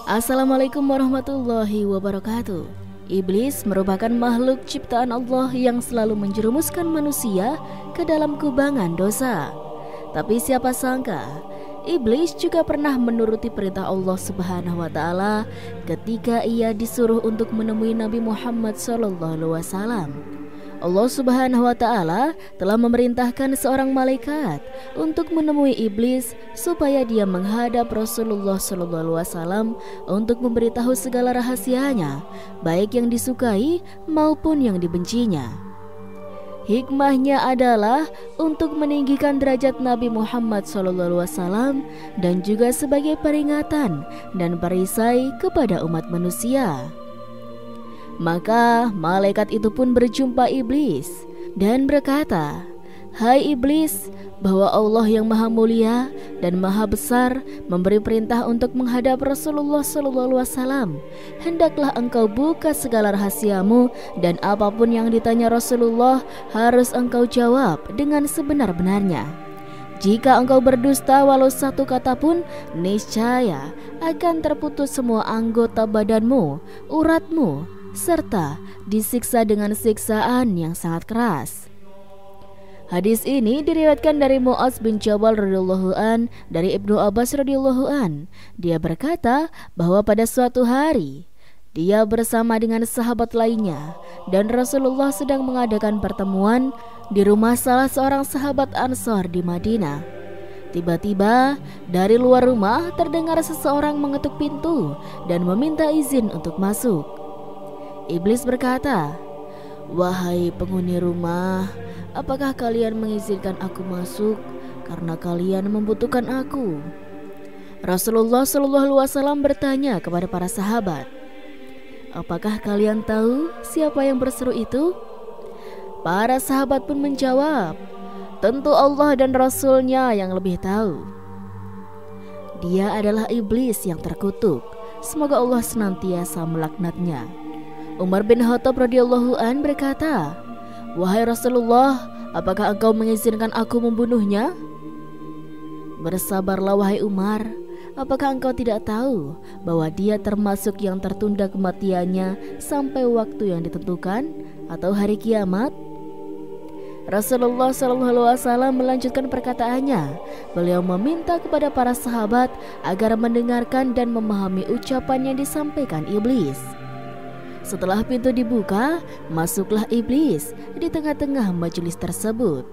Assalamualaikum warahmatullahi wabarakatuh. Iblis merupakan makhluk ciptaan Allah yang selalu menjerumuskan manusia ke dalam kubangan dosa. Tapi siapa sangka, iblis juga pernah menuruti perintah Allah Subhanahu wa taala ketika ia disuruh untuk menemui Nabi Muhammad SAW. Allah Subhanahu wa taala telah memerintahkan seorang malaikat untuk menemui iblis supaya dia menghadap Rasulullah SAW untuk memberitahu segala rahasianya, baik yang disukai maupun yang dibencinya. Hikmahnya adalah untuk meninggikan derajat Nabi Muhammad SAW dan juga sebagai peringatan dan perisai kepada umat manusia. Maka malaikat itu pun berjumpa iblis dan berkata, "Hai iblis, bahwa Allah yang maha mulia dan maha besar memberi perintah untuk menghadap Rasulullah SAW. Hendaklah engkau buka segala rahasiamu dan apapun yang ditanya Rasulullah harus engkau jawab dengan sebenar-benarnya. Jika engkau berdusta walau satu kata pun, niscaya akan terputus semua anggota badanmu, uratmu, serta disiksa dengan siksaan yang sangat keras." Hadis ini diriwayatkan dari Mu'adz bin Jabal radhiyallahu an dari Ibnu Abbas radhiyallahu an. Dia berkata bahwa pada suatu hari dia bersama dengan sahabat lainnya dan Rasulullah sedang mengadakan pertemuan di rumah salah seorang sahabat Ansor di Madinah. Tiba-tiba dari luar rumah terdengar seseorang mengetuk pintu dan meminta izin untuk masuk. Iblis berkata, "Wahai penghuni rumah, apakah kalian mengizinkan aku masuk karena kalian membutuhkan aku?" Rasulullah SAW bertanya kepada para sahabat, "Apakah kalian tahu siapa yang berseru itu?" Para sahabat pun menjawab, "Tentu Allah dan Rasulnya yang lebih tahu." Dia adalah iblis yang terkutuk. Semoga Allah senantiasa melaknatnya. Umar bin Khattab radhiyallahu an berkata, "Wahai Rasulullah, apakah engkau mengizinkan aku membunuhnya?" "Bersabarlah wahai Umar, apakah engkau tidak tahu bahwa dia termasuk yang tertunda kematiannya sampai waktu yang ditentukan atau hari kiamat?" Rasulullah SAW melanjutkan perkataannya. Beliau meminta kepada para sahabat agar mendengarkan dan memahami ucapan yang disampaikan iblis. Setelah pintu dibuka, masuklah iblis di tengah-tengah majelis tersebut.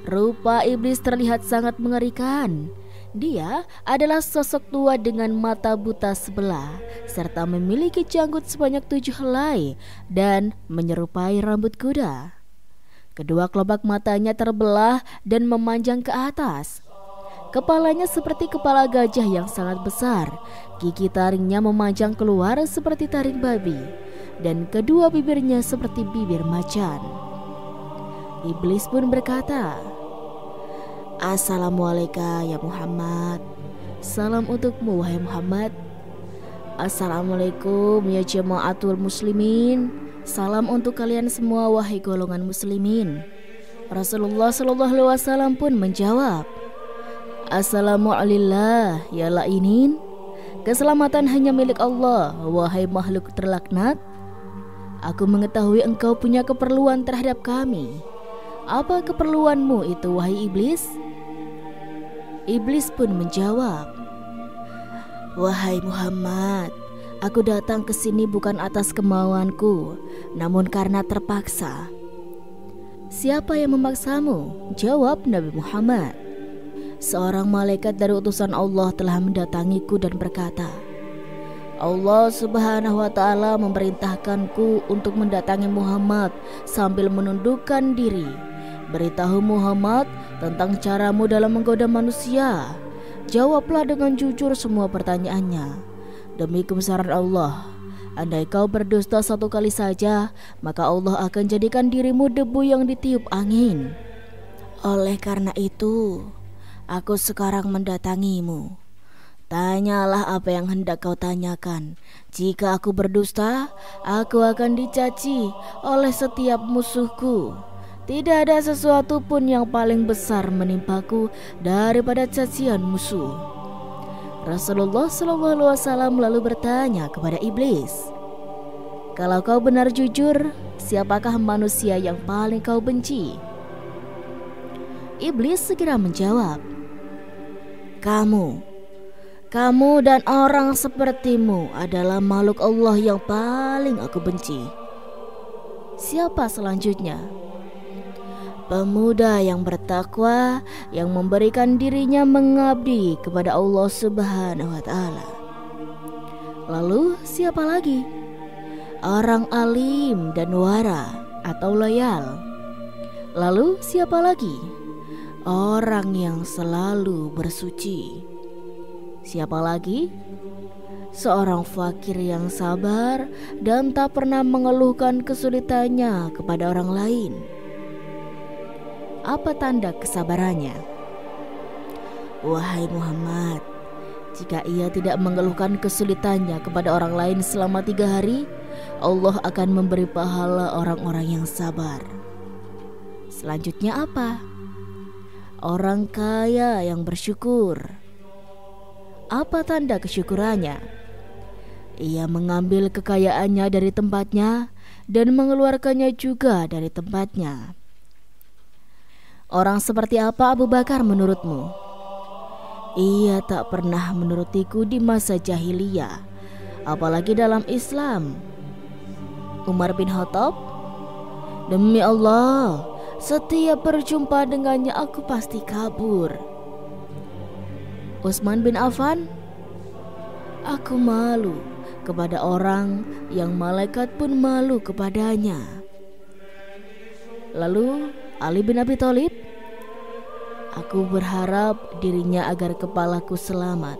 Rupa iblis terlihat sangat mengerikan. Dia adalah sosok tua dengan mata buta sebelah, serta memiliki janggut sebanyak 7 helai dan menyerupai rambut kuda. Kedua kelopak matanya terbelah dan memanjang ke atas. Kepalanya seperti kepala gajah yang sangat besar. Gigi taringnya memanjang keluar seperti taring babi, dan kedua bibirnya seperti bibir macan. Iblis pun berkata, "Assalamualaikum ya Muhammad." "Salam untukmu wahai Muhammad." "Assalamualaikum ya jama'atul muslimin." "Salam untuk kalian semua wahai golongan muslimin." Rasulullah SAW pun menjawab, "Assalamualaikum ya la'inin." "Keselamatan hanya milik Allah, wahai makhluk terlaknat. Aku mengetahui engkau punya keperluan terhadap kami. Apa keperluanmu itu wahai iblis?" Iblis pun menjawab, "Wahai Muhammad, aku datang ke sini bukan atas kemauanku, namun karena terpaksa." "Siapa yang memaksamu?" jawab Nabi Muhammad. "Seorang malaikat dari utusan Allah telah mendatangiku dan berkata, Allah Subhanahu wa taala memerintahkanku untuk mendatangi Muhammad sambil menundukkan diri. Beritahu Muhammad tentang caramu dalam menggoda manusia. Jawablah dengan jujur semua pertanyaannya. Demi kebesaran Allah, andai kau berdusta satu kali saja, maka Allah akan jadikan dirimu debu yang ditiup angin. Oleh karena itu, aku sekarang mendatangimu. Tanyalah apa yang hendak kau tanyakan. Jika aku berdusta, aku akan dicaci oleh setiap musuhku. Tidak ada sesuatu pun yang paling besar menimpaku daripada cacian musuh. Rasulullah SAW lalu bertanya kepada iblis, "Kalau kau benar jujur, siapakah manusia yang paling kau benci?" Iblis segera menjawab, Kamu dan orang sepertimu adalah makhluk Allah yang paling aku benci." Siapa selanjutnya? Pemuda yang bertakwa, yang memberikan dirinya mengabdi kepada Allah Subhanahu wa Ta'ala. Lalu siapa lagi? Orang alim dan wara atau loyal. Lalu siapa lagi? Orang yang selalu bersuci. Siapa lagi? Seorang fakir yang sabar dan tak pernah mengeluhkan kesulitannya kepada orang lain. Apa tanda kesabarannya? Wahai Muhammad, jika ia tidak mengeluhkan kesulitannya kepada orang lain selama 3 hari, Allah akan memberi pahala orang-orang yang sabar. Selanjutnya apa? Orang kaya yang bersyukur. Apa tanda kesyukurannya? Ia mengambil kekayaannya dari tempatnya dan mengeluarkannya juga dari tempatnya. Orang seperti apa Abu Bakar menurutmu? Ia tak pernah menurutiku di masa jahiliyah, apalagi dalam Islam. Umar bin Khattab? Demi Allah, setiap berjumpa dengannya aku pasti kabur. Utsman bin Affan? Aku malu kepada orang yang malaikat pun malu kepadanya. Lalu Ali bin Abi Thalib? Aku berharap dirinya agar kepalaku selamat,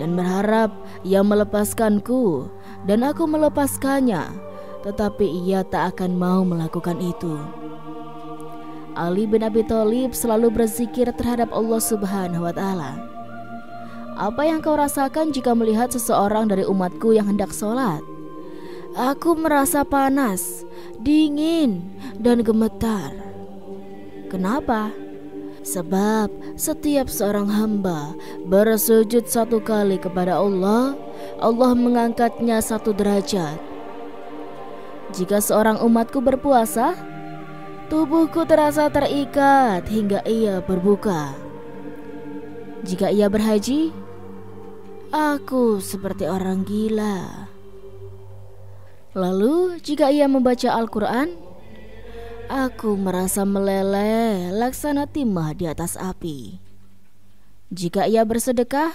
dan berharap ia melepaskanku dan aku melepaskannya, tetapi ia tak akan mau melakukan itu. Ali bin Abi Thalib selalu berzikir terhadap Allah Subhanahu wa Ta'ala. Apa yang kau rasakan jika melihat seseorang dari umatku yang hendak sholat? Aku merasa panas, dingin, dan gemetar. Kenapa? Sebab setiap seorang hamba bersujud 1 kali kepada Allah, Allah mengangkatnya 1 derajat. Jika seorang umatku berpuasa, tubuhku terasa terikat hingga ia berbuka. Jika ia berhaji, aku seperti orang gila. Lalu jika ia membaca Al-Quran, aku merasa meleleh laksana timah di atas api. Jika ia bersedekah,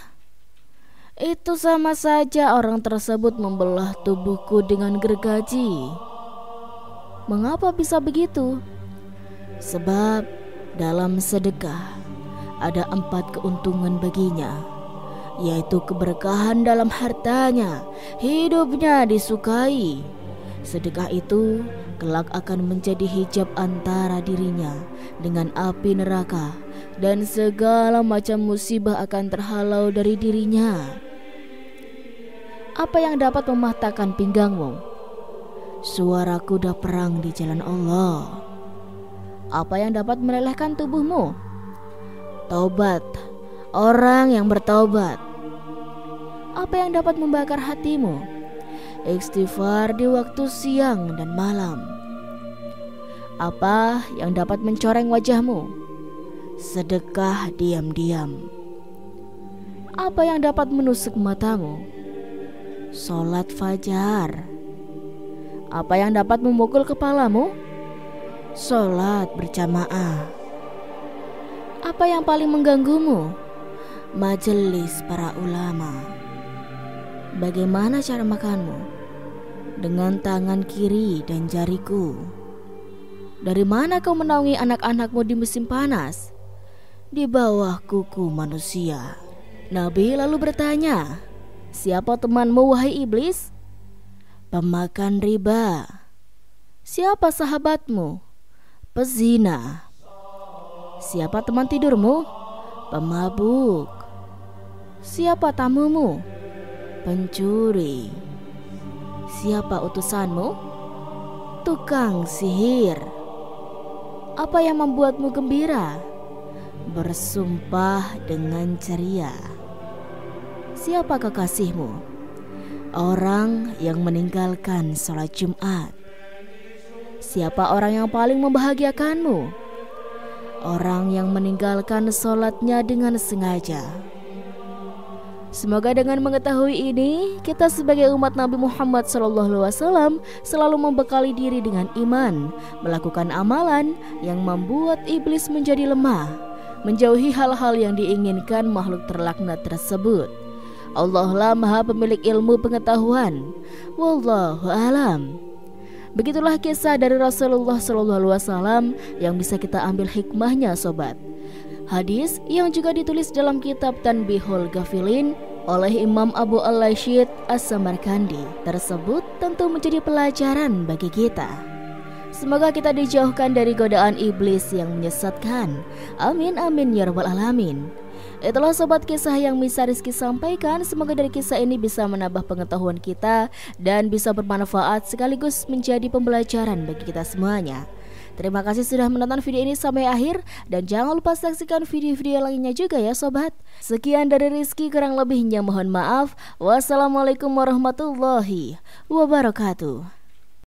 itu sama saja orang tersebut membelah tubuhku dengan gergaji. Mengapa bisa begitu? Sebab dalam sedekah ada 4 keuntungan baginya, yaitu keberkahan dalam hartanya, hidupnya disukai. Sedekah itu kelak akan menjadi hijab antara dirinya dengan api neraka, dan segala macam musibah akan terhalau dari dirinya. Apa yang dapat mematahkan pinggangmu? Suara kuda perang di jalan Allah. Apa yang dapat melelehkan tubuhmu? Taubat, orang yang bertaubat. Apa yang dapat membakar hatimu? Istighfar di waktu siang dan malam. Apa yang dapat mencoreng wajahmu? Sedekah diam-diam. Apa yang dapat menusuk matamu? Salat fajar. Apa yang dapat memukul kepalamu? Salat berjamaah. Apa yang paling mengganggumu? Majelis para ulama. Bagaimana cara makanmu? Dengan tangan kiri dan jariku. Dari mana kau menaungi anak-anakmu di musim panas? Di bawah kuku manusia. Nabi lalu bertanya, siapa temanmu wahai iblis? Pemakan riba. Siapa sahabatmu? Pezina. Siapa teman tidurmu? Pemabuk. Siapa tamumu? Pencuri. Siapa utusanmu? Tukang sihir. Apa yang membuatmu gembira? Bersumpah dengan ceria. siapa kekasihmu? Orang yang meninggalkan sholat Jumat. Siapa orang yang paling membahagiakanmu? Orang yang meninggalkan sholatnya dengan sengaja. Semoga dengan mengetahui ini, kita sebagai umat Nabi Muhammad SAW selalu membekali diri dengan iman, melakukan amalan yang membuat iblis menjadi lemah, menjauhi hal-hal yang diinginkan makhluk terlaknat tersebut. Allah lah Maha pemilik ilmu pengetahuan. Wallahu alam. Begitulah kisah dari Rasulullah SAW yang bisa kita ambil hikmahnya, sobat. Hadis yang juga ditulis dalam kitab Tanbihul Ghafilin oleh Imam Abu al-Layshid As-Samarkandi tersebut tentu menjadi pelajaran bagi kita. Semoga kita dijauhkan dari godaan iblis yang menyesatkan. Amin amin ya rabbal alamin. Itulah sobat kisah yang bisa Rizky sampaikan. Semoga dari kisah ini bisa menambah pengetahuan kita dan bisa bermanfaat sekaligus menjadi pembelajaran bagi kita semuanya. Terima kasih sudah menonton video ini sampai akhir dan jangan lupa saksikan video-video lainnya juga ya sobat. Sekian dari Rizky, kurang lebihnya mohon maaf. Wassalamualaikum warahmatullahi wabarakatuh.